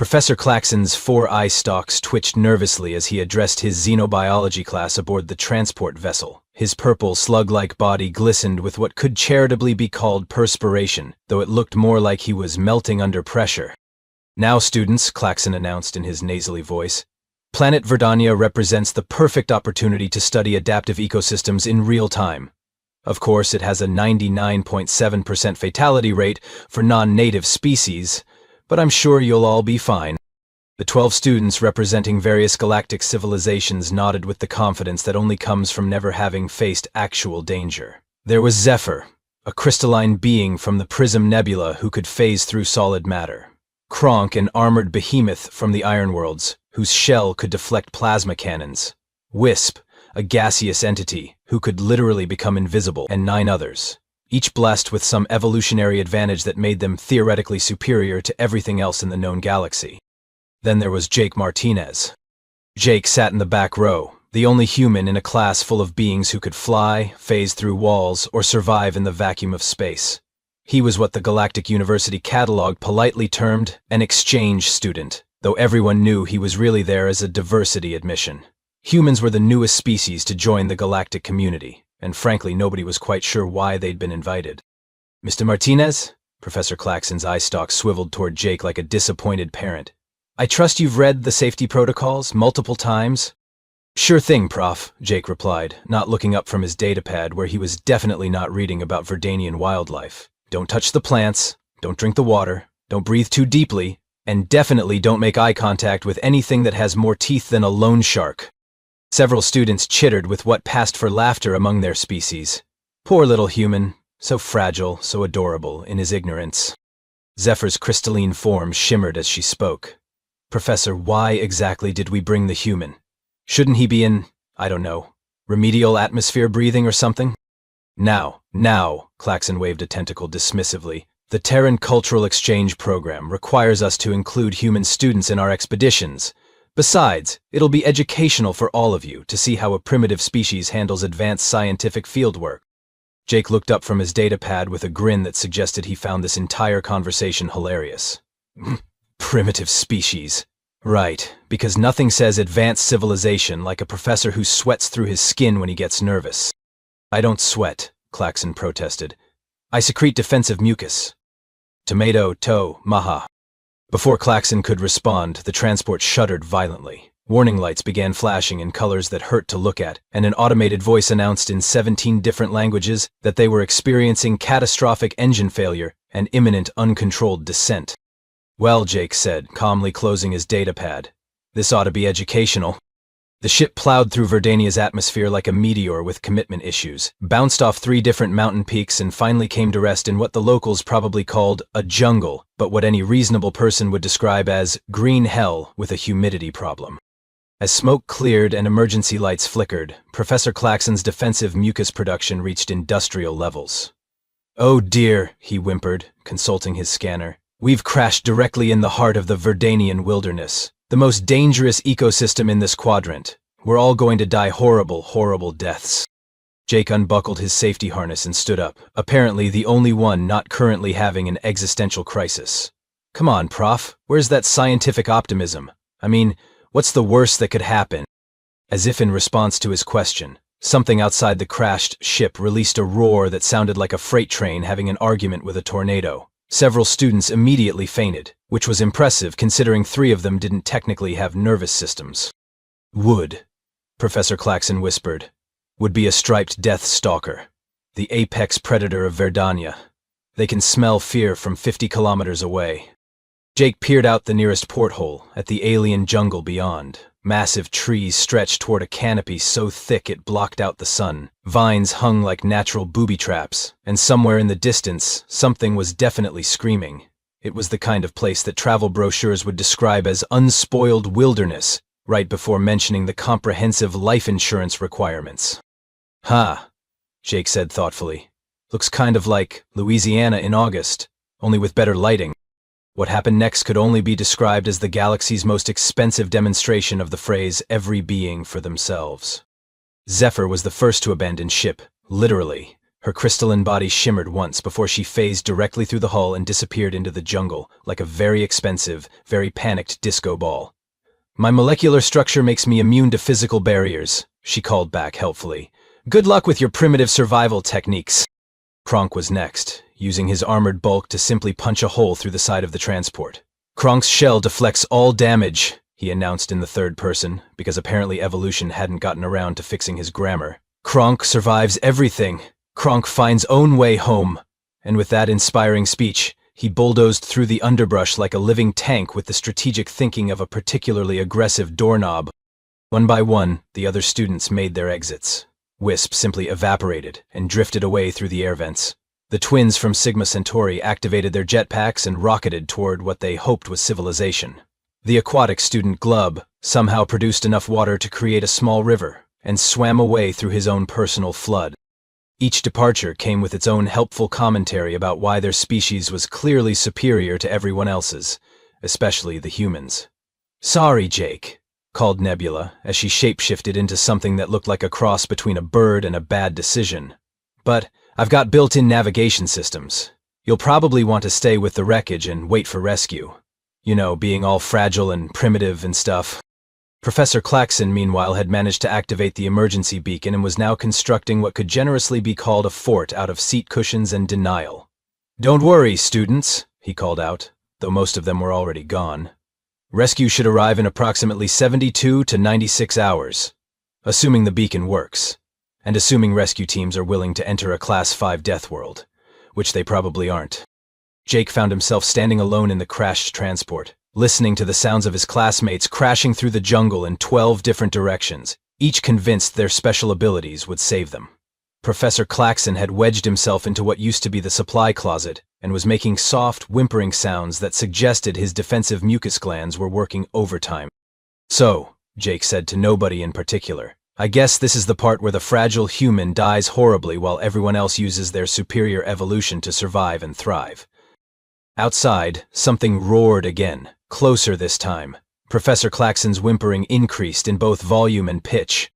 Professor Claxon's 4 eye stalks twitched nervously as he addressed his xenobiology class aboard the transport vessel. His purple, slug-like body glistened with what could charitably be called perspiration, though it looked more like he was melting under pressure. "Now, students," Claxon announced in his nasally voice, "Planet Verdania represents the perfect opportunity to study adaptive ecosystems in real time. Of course, it has a 99.7% fatality rate for non-native species, but I'm sure you'll all be fine." The 12 students representing various galactic civilizations nodded with the confidence that only comes from never having faced actual danger. There was Zephyr, a crystalline being from the Prism Nebula who could phase through solid matter. Kronk, an armored behemoth from the Ironworlds, whose shell could deflect plasma cannons. Wisp, a gaseous entity who could literally become invisible, and 9 others, each blessed with some evolutionary advantage that made them theoretically superior to everything else in the known galaxy. Then there was Jake Martinez. Jake sat in the back row, the only human in a class full of beings who could fly, phase through walls, or survive in the vacuum of space. He was what the Galactic University catalog politely termed an exchange student, though everyone knew he was really there as a diversity admission. Humans were the newest species to join the galactic community, and frankly nobody was quite sure why they'd been invited. "Mr. Martinez?" Professor Claxon's eye stalk swiveled toward Jake like a disappointed parent. "I trust you've read the safety protocols multiple times?" "Sure thing, Prof," Jake replied, not looking up from his datapad where he was definitely not reading about Verdanian wildlife. "Don't touch the plants, don't drink the water, don't breathe too deeply, and definitely don't make eye contact with anything that has more teeth than a loan shark." Several students chittered with what passed for laughter among their species. Poor little human, so fragile, so adorable in his ignorance. Zephyr's crystalline form shimmered as she spoke. "Professor, why exactly did we bring the human? Shouldn't he be in, I don't know, remedial atmosphere breathing or something?" Now, Claxon waved a tentacle dismissively. "The Terran Cultural Exchange Program requires us to include human students in our expeditions. Besides, it'll be educational for all of you to see how a primitive species handles advanced scientific fieldwork." Jake looked up from his datapad with a grin that suggested he found this entire conversation hilarious. Primitive species. Right, because nothing says advanced civilization like a professor who sweats through his skin when he gets nervous. "I don't sweat," Claxon protested. "I secrete defensive mucus." Tomato, toe, maha. Before Claxon could respond, the transport shuddered violently. Warning lights began flashing in colors that hurt to look at, and an automated voice announced in 17 different languages that they were experiencing catastrophic engine failure and imminent uncontrolled descent. "Well," Jake said, calmly closing his datapad, "this ought to be educational." The ship plowed through Verdania's atmosphere like a meteor with commitment issues, bounced off 3 different mountain peaks, and finally came to rest in what the locals probably called a jungle, but what any reasonable person would describe as green hell with a humidity problem. As smoke cleared and emergency lights flickered, Professor Claxon's defensive mucus production reached industrial levels. "Oh dear," he whimpered, consulting his scanner. "We've crashed directly in the heart of the Verdanian wilderness. The most dangerous ecosystem in this quadrant. We're all going to die horrible, horrible deaths." Jake unbuckled his safety harness and stood up, apparently the only one not currently having an existential crisis. "Come on, Prof, where's that scientific optimism? I mean, what's the worst that could happen?" As if in response to his question, something outside the crashed ship released a roar that sounded like a freight train having an argument with a tornado. Several students immediately fainted, which was impressive considering 3 of them didn't technically have nervous systems. "Would," Professor Claxon whispered, "would be a striped death stalker, the apex predator of Verdania. They can smell fear from 50 kilometers away." Jake peered out the nearest porthole at the alien jungle beyond. Massive trees stretched toward a canopy so thick it blocked out the sun. Vines hung like natural booby traps, and somewhere in the distance, something was definitely screaming. It was the kind of place that travel brochures would describe as unspoiled wilderness, right before mentioning the comprehensive life insurance requirements. "Ha," Jake said thoughtfully. "Looks kind of like Louisiana in August, only with better lighting." What happened next could only be described as the galaxy's most expensive demonstration of the phrase every being for themselves. Zephyr was the first to abandon ship, literally. Her crystalline body shimmered once before she phased directly through the hull and disappeared into the jungle like a very expensive, very panicked disco ball. "My molecular structure makes me immune to physical barriers," she called back helpfully. "Good luck with your primitive survival techniques." Kronk was next, using his armored bulk to simply punch a hole through the side of the transport. "Kronk's shell deflects all damage," he announced in the third person, because apparently evolution hadn't gotten around to fixing his grammar. "Kronk survives everything. Kronk finds own way home." And with that inspiring speech, he bulldozed through the underbrush like a living tank with the strategic thinking of a particularly aggressive doorknob. One by one, the other students made their exits. Wisp simply evaporated and drifted away through the air vents. The twins from Sigma Centauri activated their jetpacks and rocketed toward what they hoped was civilization. The aquatic student Glub somehow produced enough water to create a small river and swam away through his own personal flood. Each departure came with its own helpful commentary about why their species was clearly superior to everyone else's, especially the humans. "Sorry, Jake," called Nebula as she shapeshifted into something that looked like a cross between a bird and a bad decision. "But I've got built-in navigation systems. You'll probably want to stay with the wreckage and wait for rescue. You know, being all fragile and primitive and stuff." Professor Claxon, meanwhile, had managed to activate the emergency beacon and was now constructing what could generously be called a fort out of seat cushions and denial. "Don't worry, students," he called out, though most of them were already gone. "Rescue should arrive in approximately 72 to 96 hours, assuming the beacon works, and assuming rescue teams are willing to enter a Class 5 Deathworld, which they probably aren't." Jake found himself standing alone in the crashed transport, listening to the sounds of his classmates crashing through the jungle in 12 different directions, each convinced their special abilities would save them. Professor Claxon had wedged himself into what used to be the supply closet and was making soft, whimpering sounds that suggested his defensive mucus glands were working overtime. "So," Jake said to nobody in particular, "I guess this is the part where the fragile human dies horribly while everyone else uses their superior evolution to survive and thrive." Outside, something roared again, closer this time. Professor Claxon's whimpering increased in both volume and pitch.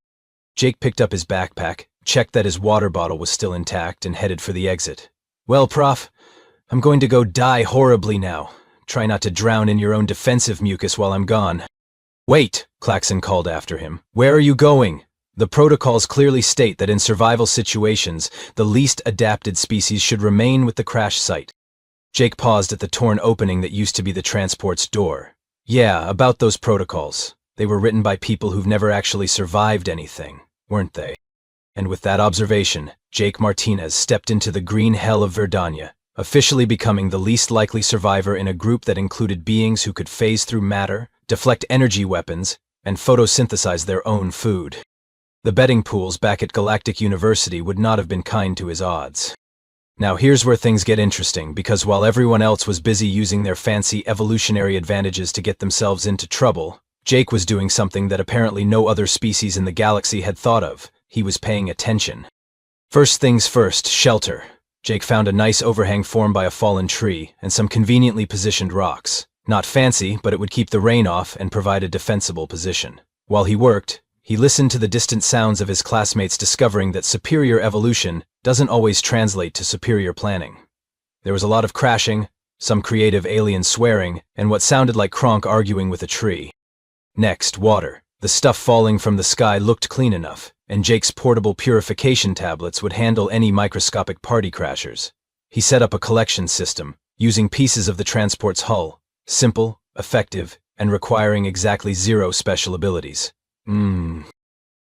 Jake picked up his backpack, checked that his water bottle was still intact, and headed for the exit. "Well, Prof, I'm going to go die horribly now. Try not to drown in your own defensive mucus while I'm gone." "Wait," Claxon called after him. "Where are you going? The protocols clearly state that in survival situations, the least adapted species should remain with the crash site." Jake paused at the torn opening that used to be the transport's door. "Yeah, about those protocols. They were written by people who've never actually survived anything, weren't they?" And with that observation, Jake Martinez stepped into the green hell of Verdania, officially becoming the least likely survivor in a group that included beings who could phase through matter, deflect energy weapons, and photosynthesize their own food. The betting pools back at Galactic University would not have been kind to his odds. Now here's where things get interesting, because while everyone else was busy using their fancy evolutionary advantages to get themselves into trouble, Jake was doing something that apparently no other species in the galaxy had thought of. He was paying attention. First things first, shelter. Jake found a nice overhang formed by a fallen tree and some conveniently positioned rocks. Not fancy, but it would keep the rain off and provide a defensible position. While he worked, he listened to the distant sounds of his classmates discovering that superior evolution doesn't always translate to superior planning. There was a lot of crashing, some creative alien swearing, and what sounded like Kronk arguing with a tree. Next, water. The stuff falling from the sky looked clean enough, and Jake's portable purification tablets would handle any microscopic party crashers. He set up a collection system, using pieces of the transport's hull, simple, effective, and requiring exactly 0 special abilities.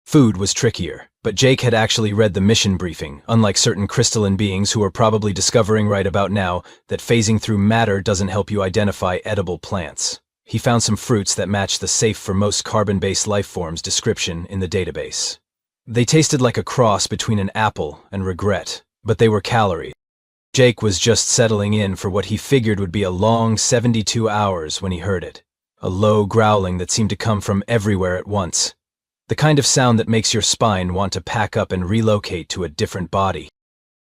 Food was trickier, but Jake had actually read the mission briefing, unlike certain crystalline beings who are probably discovering right about now that phasing through matter doesn't help you identify edible plants. He found some fruits that matched the safe for most carbon-based life forms description in the database. They tasted like a cross between an apple and regret, but they were calories. Jake was just settling in for what he figured would be a long 72 hours when he heard it. A low growling that seemed to come from everywhere at once. The kind of sound that makes your spine want to pack up and relocate to a different body.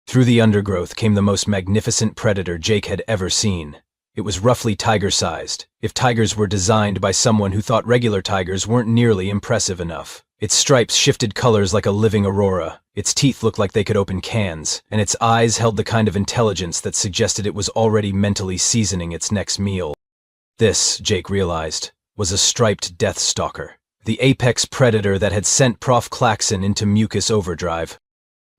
Through the undergrowth came the most magnificent predator Jake had ever seen. It was roughly tiger-sized, if tigers were designed by someone who thought regular tigers weren't nearly impressive enough. Its stripes shifted colors like a living aurora, its teeth looked like they could open cans, and its eyes held the kind of intelligence that suggested it was already mentally seasoning its next meal. This, Jake realized, was a striped Deathstalker, the apex predator that had sent Prof. Klaxon into mucus overdrive.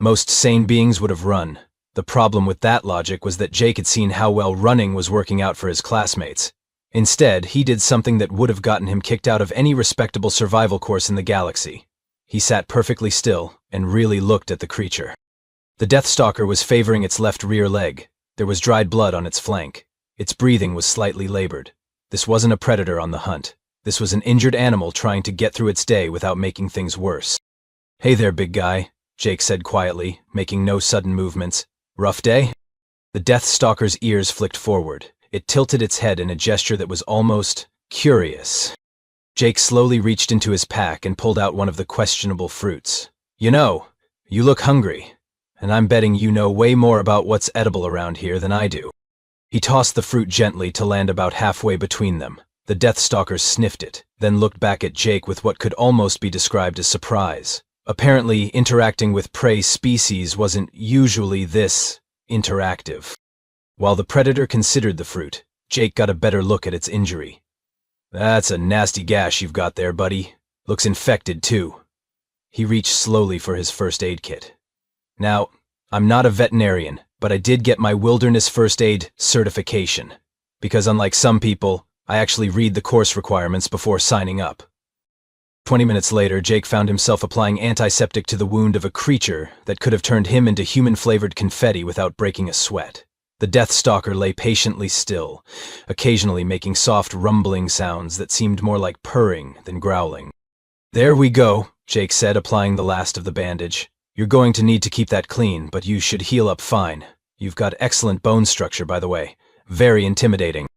Most sane beings would have run. The problem with that logic was that Jake had seen how well running was working out for his classmates. Instead, he did something that would have gotten him kicked out of any respectable survival course in the galaxy. He sat perfectly still and really looked at the creature. The Deathstalker was favoring its left rear leg. There was dried blood on its flank. Its breathing was slightly labored. This wasn't a predator on the hunt. This was an injured animal trying to get through its day without making things worse. "Hey there, big guy," Jake said quietly, making no sudden movements. "Rough day?" The Deathstalker's ears flicked forward. It tilted its head in a gesture that was almost curious. Jake slowly reached into his pack and pulled out one of the questionable fruits. "You know, you look hungry, and I'm betting you know way more about what's edible around here than I do." He tossed the fruit gently to land about halfway between them. The Deathstalker sniffed it, then looked back at Jake with what could almost be described as surprise. Apparently, interacting with prey species wasn't usually this interactive. While the predator considered the fruit, Jake got a better look at its injury. "That's a nasty gash you've got there, buddy. Looks infected, too." He reached slowly for his first aid kit. Now, I'm not a veterinarian, but I did get my wilderness first aid certification. Because unlike some people, I actually read the course requirements before signing up. 20 minutes later, Jake found himself applying antiseptic to the wound of a creature that could have turned him into human-flavored confetti without breaking a sweat. The Deathstalker lay patiently still, occasionally making soft rumbling sounds that seemed more like purring than growling. "There we go," Jake said, applying the last of the bandage. "You're going to need to keep that clean, but you should heal up fine. You've got excellent bone structure, by the way. Very intimidating."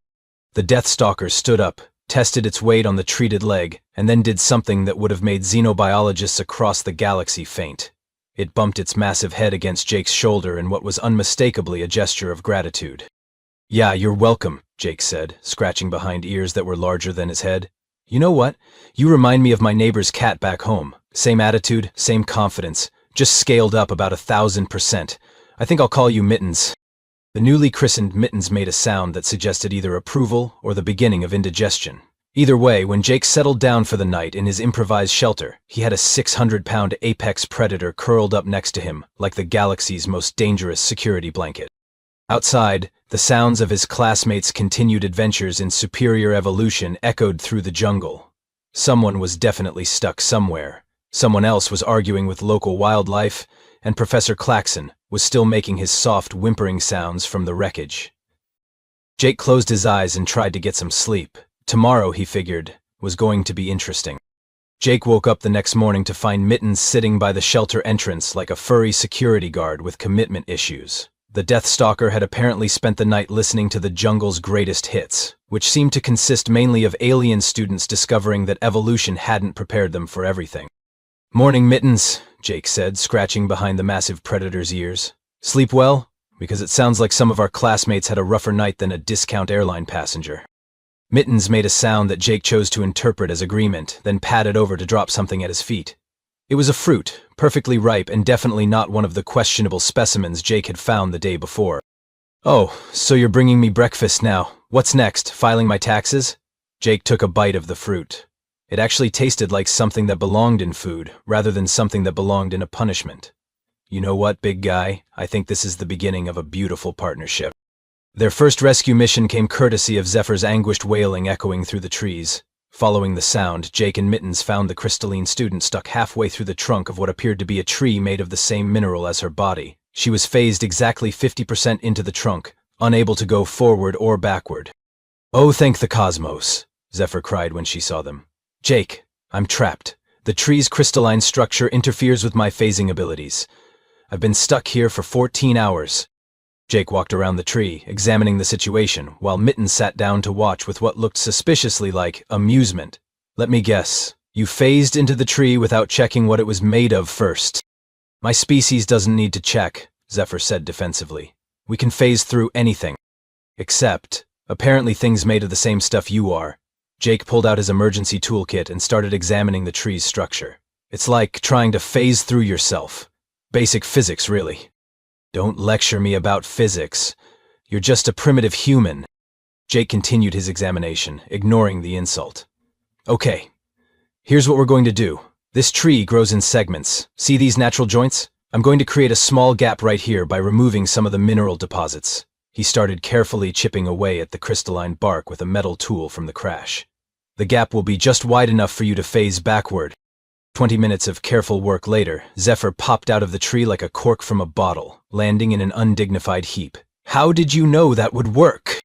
The Deathstalker stood up, tested its weight on the treated leg, and then did something that would have made xenobiologists across the galaxy faint. It bumped its massive head against Jake's shoulder in what was unmistakably a gesture of gratitude. "Yeah, you're welcome," Jake said, scratching behind ears that were larger than his head. "You know what? You remind me of my neighbor's cat back home. Same attitude, same confidence, just scaled up about 1,000%. I think I'll call you Mittens." The newly christened Mittens made a sound that suggested either approval or the beginning of indigestion. Either way, when Jake settled down for the night in his improvised shelter, he had a 600-pound apex predator curled up next to him like the galaxy's most dangerous security blanket. Outside, the sounds of his classmates' continued adventures in superior evolution echoed through the jungle. Someone was definitely stuck somewhere. Someone else was arguing with local wildlife, and Professor Klaxon was still making his soft, whimpering sounds from the wreckage. Jake closed his eyes and tried to get some sleep. Tomorrow, he figured, was going to be interesting. Jake woke up the next morning to find Mittens sitting by the shelter entrance like a furry security guard with commitment issues. The Deathstalker had apparently spent the night listening to the jungle's greatest hits, which seemed to consist mainly of alien students discovering that evolution hadn't prepared them for everything. "Morning, Mittens," Jake said, scratching behind the massive predator's ears. "Sleep well? Because it sounds like some of our classmates had a rougher night than a discount airline passenger." Mittens made a sound that Jake chose to interpret as agreement, then padded over to drop something at his feet. It was a fruit, perfectly ripe and definitely not one of the questionable specimens Jake had found the day before. "Oh, so you're bringing me breakfast now. What's next, filing my taxes?" Jake took a bite of the fruit. It actually tasted like something that belonged in food, rather than something that belonged in a punishment. "You know what, big guy? I think this is the beginning of a beautiful partnership." Their first rescue mission came courtesy of Zephyr's anguished wailing echoing through the trees. Following the sound, Jake and Mittens found the crystalline student stuck halfway through the trunk of what appeared to be a tree made of the same mineral as her body. She was phased exactly 50% into the trunk, unable to go forward or backward. "Oh, thank the cosmos," Zephyr cried when she saw them. "Jake, I'm trapped. The tree's crystalline structure interferes with my phasing abilities. I've been stuck here for 14 hours. Jake walked around the tree, examining the situation, while Mittens sat down to watch with what looked suspiciously like amusement. "Let me guess. You phased into the tree without checking what it was made of first." "My species doesn't need to check," Zephyr said defensively. "We can phase through anything. Except, apparently things made of the same stuff you are." Jake pulled out his emergency toolkit and started examining the tree's structure. It's like trying to phase through yourself. Basic physics, really. Don't lecture me about physics. You're just a primitive human. Jake continued his examination, ignoring the insult. Okay, here's what we're going to do. This tree grows in segments. See these natural joints? I'm going to create a small gap right here by removing some of the mineral deposits. He started carefully chipping away at the crystalline bark with a metal tool from the crash. The gap will be just wide enough for you to phase backward. 20 minutes of careful work later, Zephyr popped out of the tree like a cork from a bottle, landing in an undignified heap. How did you know that would work?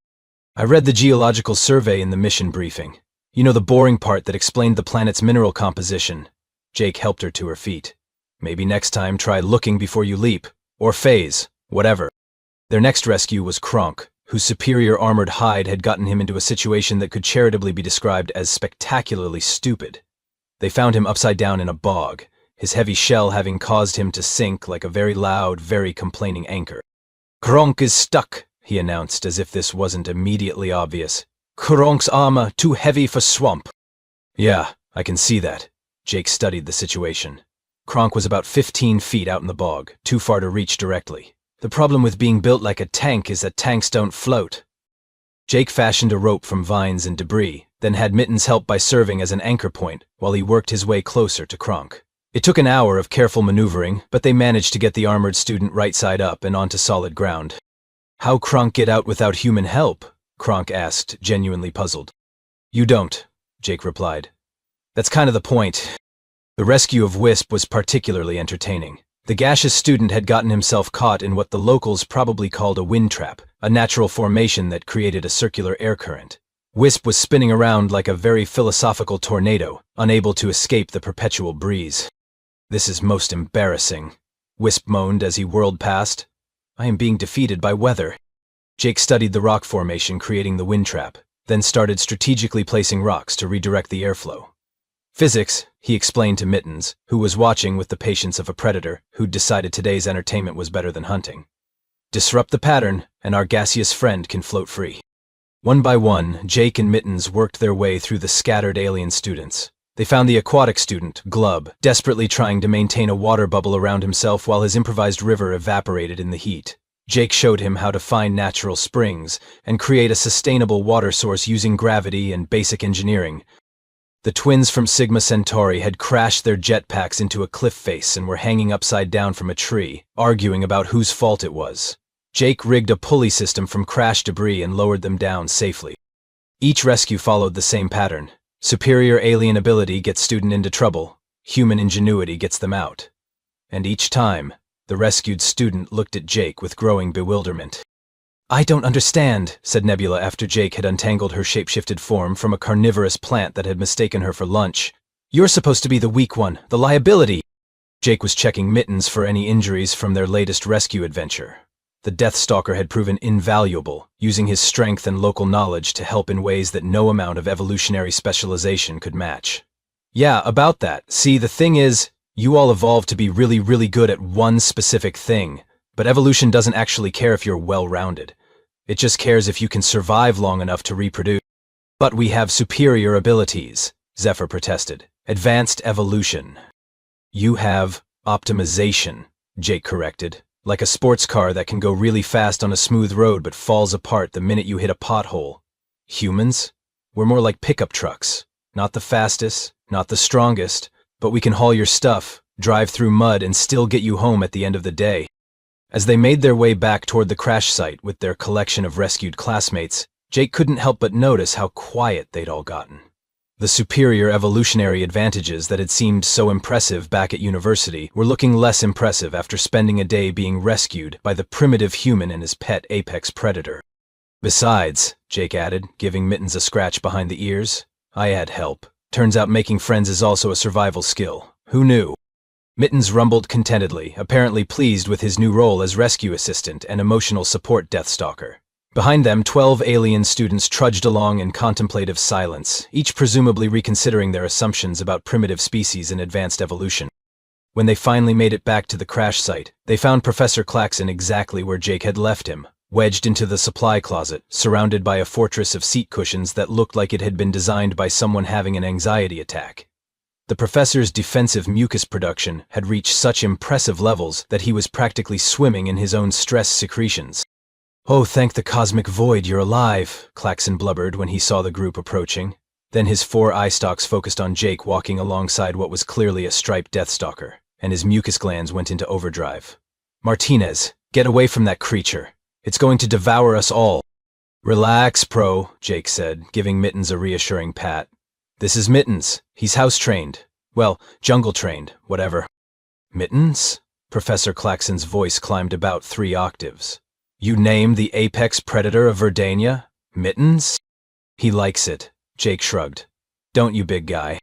I read the geological survey in the mission briefing. You know, the boring part that explained the planet's mineral composition. Jake helped her to her feet. Maybe next time try looking before you leap. Or phase. Whatever. Their next rescue was Kronk, whose superior armored hide had gotten him into a situation that could charitably be described as spectacularly stupid. They found him upside down in a bog, his heavy shell having caused him to sink like a very loud, very complaining anchor. Kronk is stuck, he announced, as if this wasn't immediately obvious. Kronk's armor too heavy for swamp. Yeah, I can see that. Jake studied the situation. Kronk was about 15 feet out in the bog, too far to reach directly. The problem with being built like a tank is that tanks don't float. Jake fashioned a rope from vines and debris, then had Mittens help by serving as an anchor point while he worked his way closer to Kronk. It took an hour of careful maneuvering, but they managed to get the armored student right side up and onto solid ground. How Kronk get out without human help? Kronk asked, genuinely puzzled. You don't, Jake replied. That's kind of the point. The rescue of Wisp was particularly entertaining. The gaseous student had gotten himself caught in what the locals probably called a wind trap, a natural formation that created a circular air current. Wisp was spinning around like a very philosophical tornado, unable to escape the perpetual breeze. This is most embarrassing, Wisp moaned as he whirled past. I am being defeated by weather. Jake studied the rock formation creating the wind trap, then started strategically placing rocks to redirect the airflow. Physics, he explained to Mittens, who was watching with the patience of a predator who'd decided today's entertainment was better than hunting. Disrupt the pattern, and our gaseous friend can float free. One by one, Jake and Mittens worked their way through the scattered alien students. They found the aquatic student, Glub, desperately trying to maintain a water bubble around himself while his improvised river evaporated in the heat. Jake showed him how to find natural springs and create a sustainable water source using gravity and basic engineering. The twins from Sigma Centauri had crashed their jetpacks into a cliff face and were hanging upside down from a tree, arguing about whose fault it was. Jake rigged a pulley system from crash debris and lowered them down safely. Each rescue followed the same pattern. Superior alien ability gets student into trouble, human ingenuity gets them out. And each time, the rescued student looked at Jake with growing bewilderment. I don't understand, said Nebula after Jake had untangled her shapeshifted form from a carnivorous plant that had mistaken her for lunch. You're supposed to be the weak one, the liability. Jake was checking Mittens for any injuries from their latest rescue adventure. The Deathstalker had proven invaluable, using his strength and local knowledge to help in ways that no amount of evolutionary specialization could match. Yeah, about that. See, the thing is, you all evolved to be really, really good at one specific thing, but evolution doesn't actually care if you're well-rounded. It just cares if you can survive long enough to reproduce. But we have superior abilities, Zephyr protested. Advanced evolution. You have optimization, Jake corrected. Like a sports car that can go really fast on a smooth road but falls apart the minute you hit a pothole. Humans? We're more like pickup trucks. Not the fastest, not the strongest, but we can haul your stuff, drive through mud, and still get you home at the end of the day. As they made their way back toward the crash site with their collection of rescued classmates, Jake couldn't help but notice how quiet they'd all gotten. The superior evolutionary advantages that had seemed so impressive back at university were looking less impressive after spending a day being rescued by the primitive human and his pet apex predator. Besides, Jake added, giving Mittens a scratch behind the ears, I had help. Turns out making friends is also a survival skill. Who knew? Mittens rumbled contentedly, apparently pleased with his new role as rescue assistant and emotional support Deathstalker. Behind them, 12 alien students trudged along in contemplative silence, each presumably reconsidering their assumptions about primitive species and advanced evolution. When they finally made it back to the crash site, they found Professor Klaxon exactly where Jake had left him, wedged into the supply closet, surrounded by a fortress of seat cushions that looked like it had been designed by someone having an anxiety attack. The professor's defensive mucus production had reached such impressive levels that he was practically swimming in his own stress secretions. "Oh, thank the cosmic void you're alive," Klaxon blubbered when he saw the group approaching. Then his 4 eye stalks focused on Jake walking alongside what was clearly a striped Deathstalker, and his mucus glands went into overdrive. "Martinez, get away from that creature. It's going to devour us all." "Relax, Pro," Jake said, giving Mittens a reassuring pat. "This is Mittens. He's house-trained. Well, jungle-trained, whatever." "Mittens?" Professor Klaxon's voice climbed about 3 octaves. "You named the apex predator of Verdania? Mittens?" "He likes it," Jake shrugged. "Don't you, big guy?"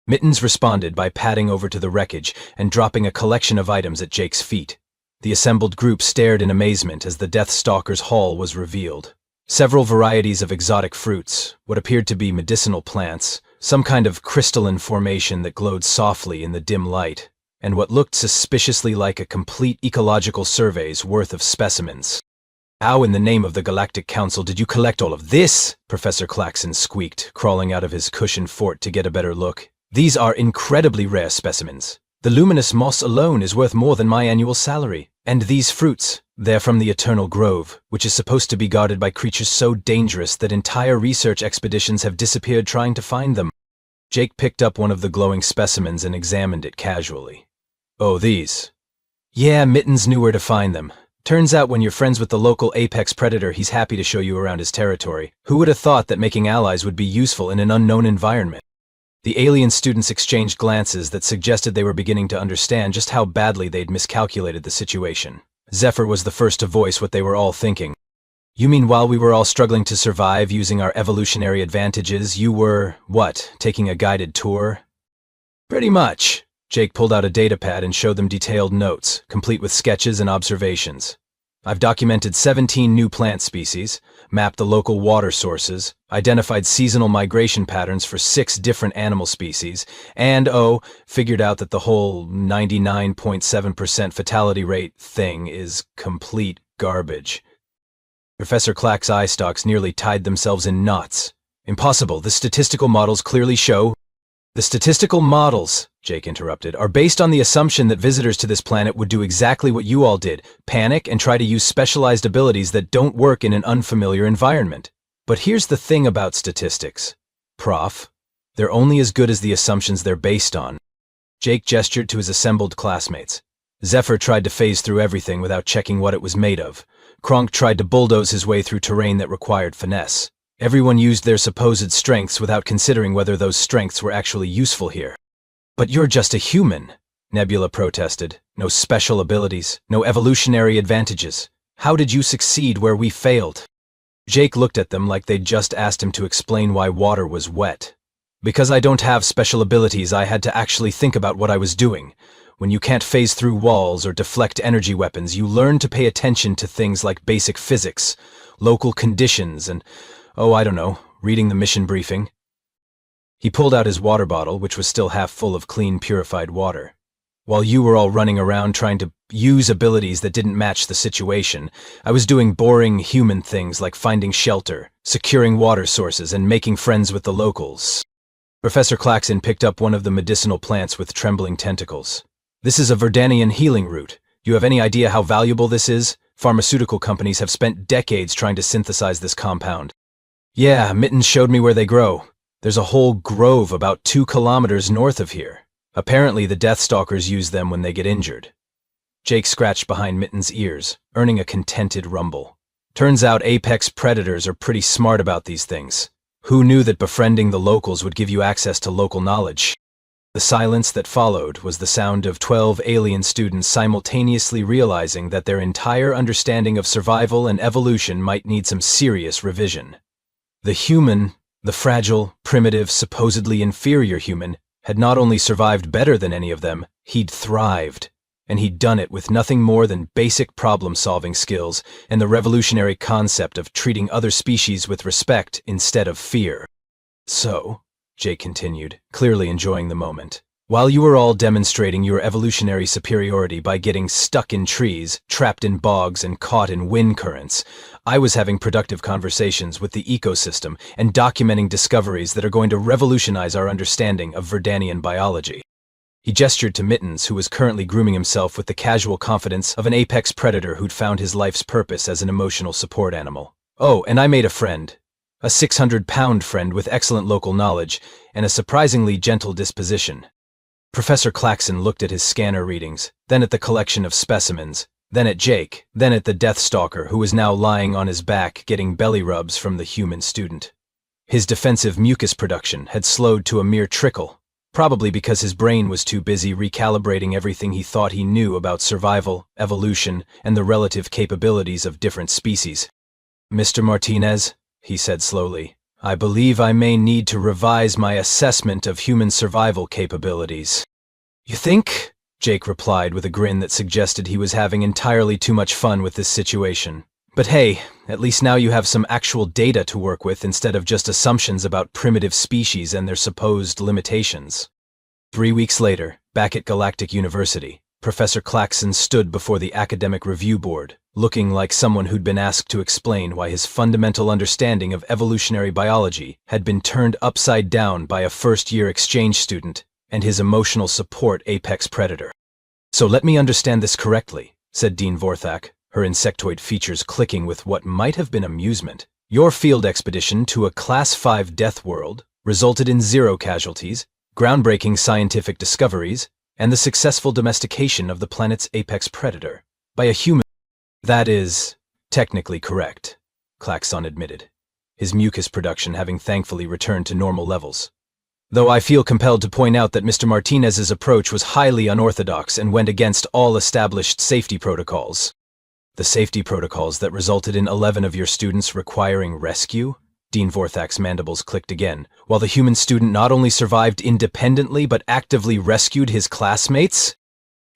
Mittens responded by padding over to the wreckage and dropping a collection of items at Jake's feet. The assembled group stared in amazement as the Deathstalker's haul was revealed. Several varieties of exotic fruits, what appeared to be medicinal plants, some kind of crystalline formation that glowed softly in the dim light, and what looked suspiciously like a complete ecological survey's worth of specimens. "How in the name of the Galactic Council did you collect all of this?" Professor Klaxon squeaked, crawling out of his cushioned fort to get a better look. "These are incredibly rare specimens. The luminous moss alone is worth more than my annual salary. And these fruits, they're from the Eternal Grove, which is supposed to be guarded by creatures so dangerous that entire research expeditions have disappeared trying to find them." Jake picked up one of the glowing specimens and examined it casually. "Oh, these?" "Yeah, Mittens knew where to find them. Turns out when you're friends with the local apex predator, he's happy to show you around his territory. Who would have thought that making allies would be useful in an unknown environment?" The alien students exchanged glances that suggested they were beginning to understand just how badly they'd miscalculated the situation. Zephyr was the first to voice what they were all thinking. "You mean while we were all struggling to survive using our evolutionary advantages, you were, what, taking a guided tour?" "Pretty much." Jake pulled out a datapad and showed them detailed notes, complete with sketches and observations. "I've documented 17 new plant species, mapped the local water sources, identified seasonal migration patterns for 6 different animal species, and, figured out that the whole 99.7% fatality rate thing is complete garbage." Professor Clack's eye stalks nearly tied themselves in knots. "Impossible. The statistical models clearly show—" "The statistical models," Jake interrupted, "are based on the assumption that visitors to this planet would do exactly what you all did, panic and try to use specialized abilities that don't work in an unfamiliar environment. But here's the thing about statistics, Prof. They're only as good as the assumptions they're based on." Jake gestured to his assembled classmates. Zephyr tried to phase through everything without checking what it was made of. Kronk tried to bulldoze his way through terrain that required finesse. Everyone used their supposed strengths without considering whether those strengths were actually useful here. "But you're just a human," Nebula protested. "No special abilities, no evolutionary advantages. How did you succeed where we failed?" Jake looked at them like they'd just asked him to explain why water was wet. "Because I don't have special abilities, I had to actually think about what I was doing. When you can't phase through walls or deflect energy weapons, you learn to pay attention to things like basic physics, local conditions, and, I don't know, reading the mission briefing." He pulled out his water bottle, which was still half full of clean, purified water. "While you were all running around trying to use abilities that didn't match the situation, I was doing boring human things like finding shelter, securing water sources, and making friends with the locals." Professor Klaxon picked up one of the medicinal plants with trembling tentacles. "This is a Verdanian healing root. You have any idea how valuable this is? Pharmaceutical companies have spent decades trying to synthesize this compound." "Yeah, Mittens showed me where they grow. There's a whole grove about 2 kilometers north of here. Apparently the Deathstalkers use them when they get injured." Jake scratched behind Mittens' ears, earning a contented rumble. "Turns out apex predators are pretty smart about these things. Who knew that befriending the locals would give you access to local knowledge?" The silence that followed was the sound of 12 alien students simultaneously realizing that their entire understanding of survival and evolution might need some serious revision. The human, the fragile, primitive, supposedly inferior human, had not only survived better than any of them, he'd thrived. And he'd done it with nothing more than basic problem-solving skills and the revolutionary concept of treating other species with respect instead of fear. "So," Jake continued, clearly enjoying the moment, While you were all demonstrating your evolutionary superiority by getting stuck in trees, trapped in bogs, and caught in wind currents, I was having productive conversations with the ecosystem and documenting discoveries that are going to revolutionize our understanding of Verdanian biology. He gestured to Mittens, who was currently grooming himself with the casual confidence of an apex predator who'd found his life's purpose as an emotional support animal. Oh, and I made a friend. A 600-pound friend with excellent local knowledge and a surprisingly gentle disposition. Professor Claxon looked at his scanner readings, then at the collection of specimens, then at Jake, then at the Deathstalker, who was now lying on his back getting belly rubs from the human student. His defensive mucus production had slowed to a mere trickle, probably because his brain was too busy recalibrating everything he thought he knew about survival, evolution, and the relative capabilities of different species. "Mr. Martinez," he said slowly, "I believe I may need to revise my assessment of human survival capabilities." "You think?" Jake replied with a grin that suggested he was having entirely too much fun with this situation. "But hey, at least now you have some actual data to work with instead of just assumptions about primitive species and their supposed limitations." 3 weeks later, back at Galactic University, Professor Claxon stood before the Academic Review Board, looking like someone who'd been asked to explain why his fundamental understanding of evolutionary biology had been turned upside down by a first-year exchange student and his emotional support apex predator. "So let me understand this correctly," said Dean Vorthak, her insectoid features clicking with what might have been amusement. "Your field expedition to a Class 5 Deathworld resulted in 0 casualties, groundbreaking scientific discoveries, and the successful domestication of the planet's apex predator by a human." "That is technically correct," Klaxon admitted, his mucus production having thankfully returned to normal levels. "Though I feel compelled to point out that Mr. Martinez's approach was highly unorthodox and went against all established safety protocols." "The safety protocols that resulted in 11 of your students requiring rescue?" Dean Vorthak's mandibles clicked again, while the human student not only survived independently but actively rescued his classmates?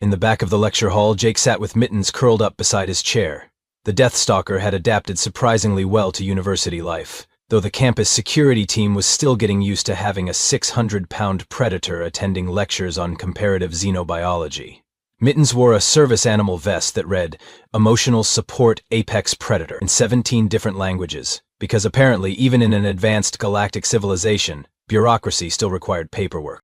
In the back of the lecture hall, Jake sat with Mittens curled up beside his chair. The Deathstalker had adapted surprisingly well to university life, though the campus security team was still getting used to having a 600-pound predator attending lectures on comparative xenobiology. Mittens wore a service animal vest that read, "Emotional Support Apex Predator," in 17 different languages, because apparently even in an advanced galactic civilization, bureaucracy still required paperwork.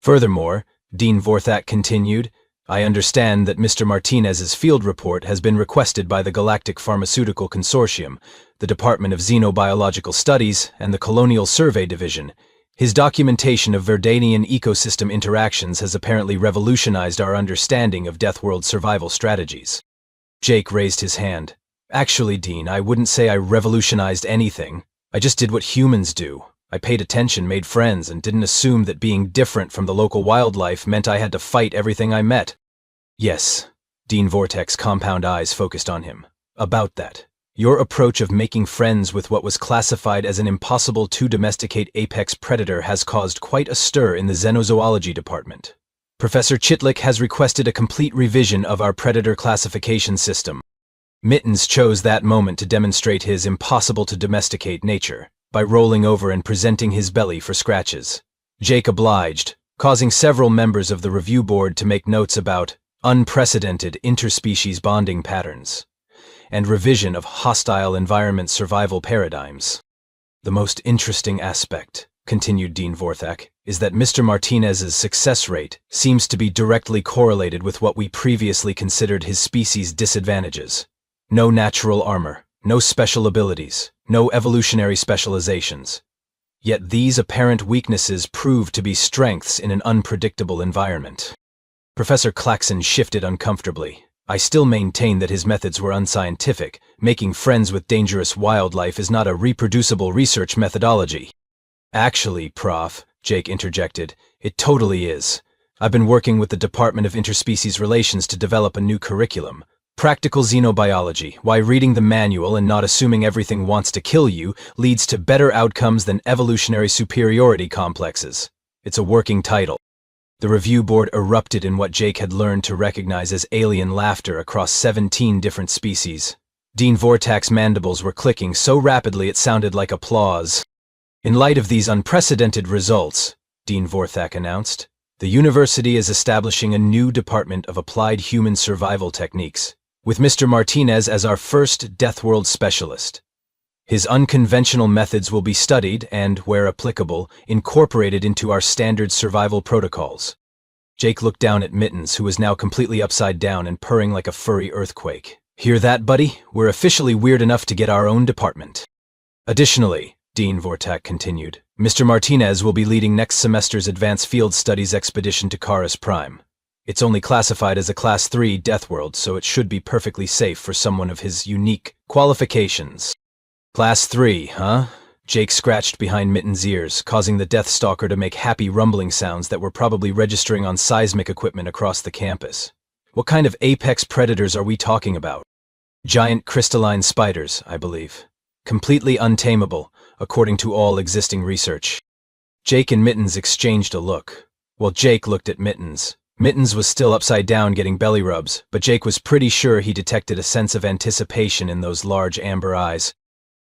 "Furthermore," Dean Vorthak continued, "I understand that Mr. Martinez's field report has been requested by the Galactic Pharmaceutical Consortium, the Department of Xenobiological Studies, and the Colonial Survey Division. His documentation of Verdanian ecosystem interactions has apparently revolutionized our understanding of Deathworld survival strategies." Jake raised his hand. "Actually, Dean, I wouldn't say I revolutionized anything. I just did what humans do. I paid attention, made friends, and didn't assume that being different from the local wildlife meant I had to fight everything I met." "Yes," Dean Vortek's compound eyes focused on him. "About that. Your approach of making friends with what was classified as an impossible-to-domesticate apex predator has caused quite a stir in the xenozoology department. Professor Chitlick has requested a complete revision of our predator classification system." Mittens chose that moment to demonstrate his impossible-to-domesticate nature by rolling over and presenting his belly for scratches. Jake obliged, causing several members of the review board to make notes about unprecedented interspecies bonding patterns and revision of hostile environment survival paradigms. "The most interesting aspect," continued Dean Vorthak, "is that Mr. Martinez's success rate seems to be directly correlated with what we previously considered his species' disadvantages. No natural armor, no special abilities, no evolutionary specializations. Yet these apparent weaknesses prove to be strengths in an unpredictable environment." Professor Claxon shifted uncomfortably. "I still maintain that his methods were unscientific. Making friends with dangerous wildlife is not a reproducible research methodology." "Actually, Prof," Jake interjected, "it totally is. I've been working with the Department of Interspecies Relations to develop a new curriculum. Practical xenobiology, why reading the manual and not assuming everything wants to kill you leads to better outcomes than evolutionary superiority complexes. It's a working title." The review board erupted in what Jake had learned to recognize as alien laughter across 17 different species. Dean Vortak's mandibles were clicking so rapidly it sounded like applause. "In light of these unprecedented results," Dean Vorthak announced, The university is establishing a new department of applied human survival techniques, with Mr. Martinez as our first Deathworld specialist. His unconventional methods will be studied and, where applicable, incorporated into our standard survival protocols. Jake looked down at Mittens, who was now completely upside down and purring like a furry earthquake. Hear that, buddy? We're officially weird enough to get our own department. Additionally, Dean Vortak continued, Mr. Martinez will be leading next semester's Advanced Field Studies expedition to Karis Prime. It's only classified as a Class 3 Deathworld, so it should be perfectly safe for someone of his unique qualifications. Class 3, huh? Jake scratched behind Mittens' ears, causing the Deathstalker to make happy rumbling sounds that were probably registering on seismic equipment across the campus. What kind of apex predators are we talking about? Giant crystalline spiders, I believe. Completely untamable, according to all existing research. Jake and Mittens exchanged a look. Well, Jake looked at Mittens. Mittens was still upside down getting belly rubs, but Jake was pretty sure he detected a sense of anticipation in those large amber eyes.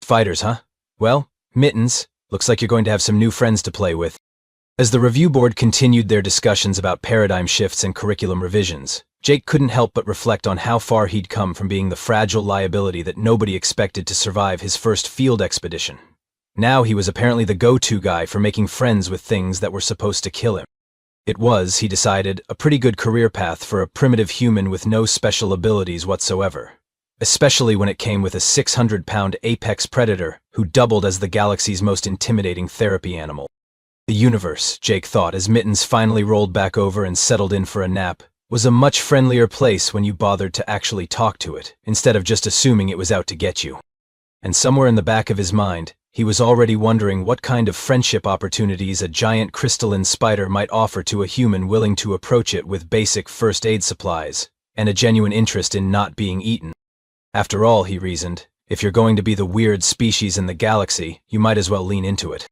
Fighters, huh? Well, Mittens, looks like you're going to have some new friends to play with. As the review board continued their discussions about paradigm shifts and curriculum revisions, Jake couldn't help but reflect on how far he'd come from being the fragile liability that nobody expected to survive his first field expedition. Now he was apparently the go-to guy for making friends with things that were supposed to kill him. It was, he decided, a pretty good career path for a primitive human with no special abilities whatsoever. Especially when it came with a 600-pound apex predator who doubled as the galaxy's most intimidating therapy animal. The universe, Jake thought as Mittens finally rolled back over and settled in for a nap, was a much friendlier place when you bothered to actually talk to it, instead of just assuming it was out to get you. And somewhere in the back of his mind, he was already wondering what kind of friendship opportunities a giant crystalline spider might offer to a human willing to approach it with basic first aid supplies, and a genuine interest in not being eaten. After all, he reasoned, if you're going to be the weird species in the galaxy, you might as well lean into it.